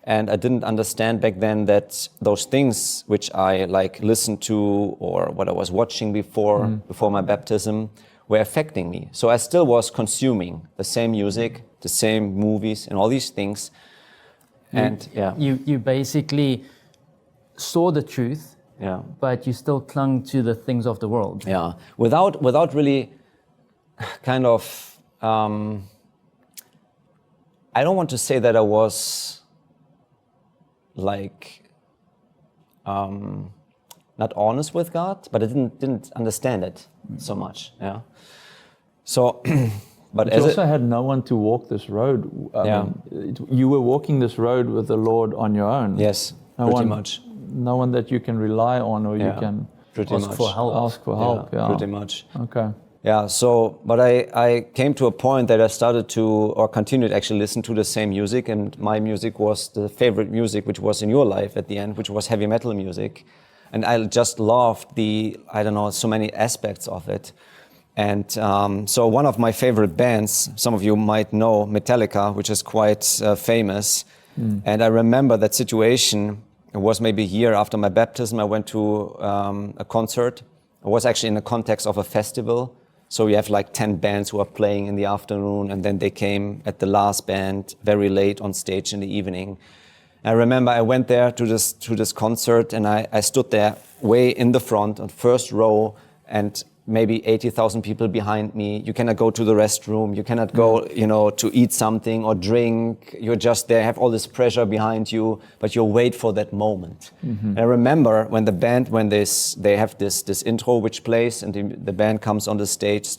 And I didn't understand back then that those things which I like listened to or what I was watching before my baptism were affecting me. So I still was consuming the same music, the same movies, and all these things. And you basically saw the truth, but you still clung to the things of the world. Yeah, without really kind of, I don't want to say that I was like not honest with God, but I didn't understand it so much. Yeah. So, but you also had no one to walk this road. You were walking this road with the Lord on your own. Yes, pretty much. No one that you can rely on, or you can ask for help. Ask for help. Yeah, pretty much. Okay. Yeah. So, but I came to a point that I started to, or continued actually, listen to the same music, and my music was the favorite music, which was in your life at the end, which was heavy metal music, and I just loved so many aspects of it. And so one of my favorite bands, some of you might know, Metallica, which is quite famous. And I remember that situation. It was maybe a year after my baptism. I went to a concert. It was actually in the context of a festival. So you have like 10 bands who are playing in the afternoon, and then they came at the last band very late on stage in the evening. I remember I went there to this concert, and I stood there way in the front on first row, and maybe 80,000 people behind me. You cannot go to the restroom. You cannot go, to eat something or drink. You're just there, have all this pressure behind you, but you wait for that moment. And I remember when the band, they have this intro which plays, and the band comes on the stage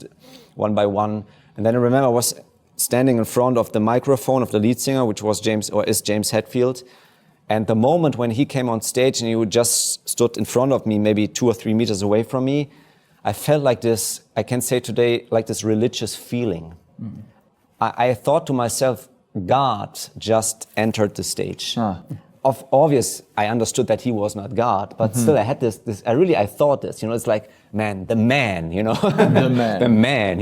one by one. And then I remember I was standing in front of the microphone of the lead singer, which was James Hetfield. And the moment when he came on stage and he just stood in front of me, maybe 2 or 3 meters away from me, I felt like this, I can say today, like this religious feeling. I thought to myself, God just entered the stage. Obvious, I understood that he was not God, but still I had this, I thought this, it's like, man, the man, The man. The man,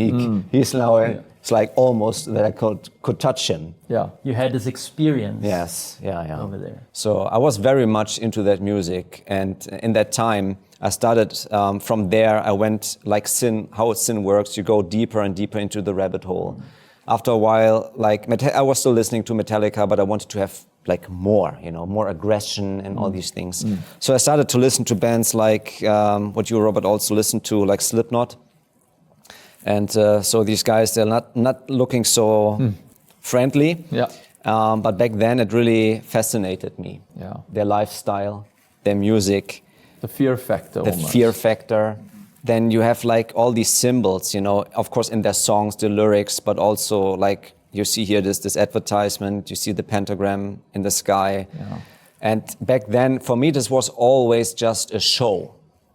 he's now, it's like almost that I could touch him. Yeah. You had this experience. Yes, yeah. Over there. So I was very much into that music, and in that time, I started, from there, I went like how sin works, you go deeper and deeper into the rabbit hole. After a while, I was still listening to Metallica, but I wanted to have like more, more aggression and all these things. So I started to listen to bands like what you, Robert, also listened to, like Slipknot. And so these guys, they're not looking so friendly. Yeah. But back then, it really fascinated me. Yeah. Their lifestyle, their music. The fear factor. The fear factor. Then you have like all these symbols, of course in their songs, the lyrics, but also like you see here this advertisement, you see the pentagram in the sky. Yeah. And back then, for me, this was always just a show,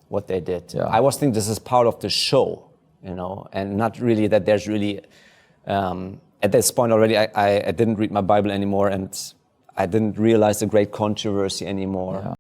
what they did. Yeah. I was thinking this is part of the show, and not really that there's really, at this point already, I didn't read my Bible anymore, and I didn't realize the great controversy anymore. Yeah.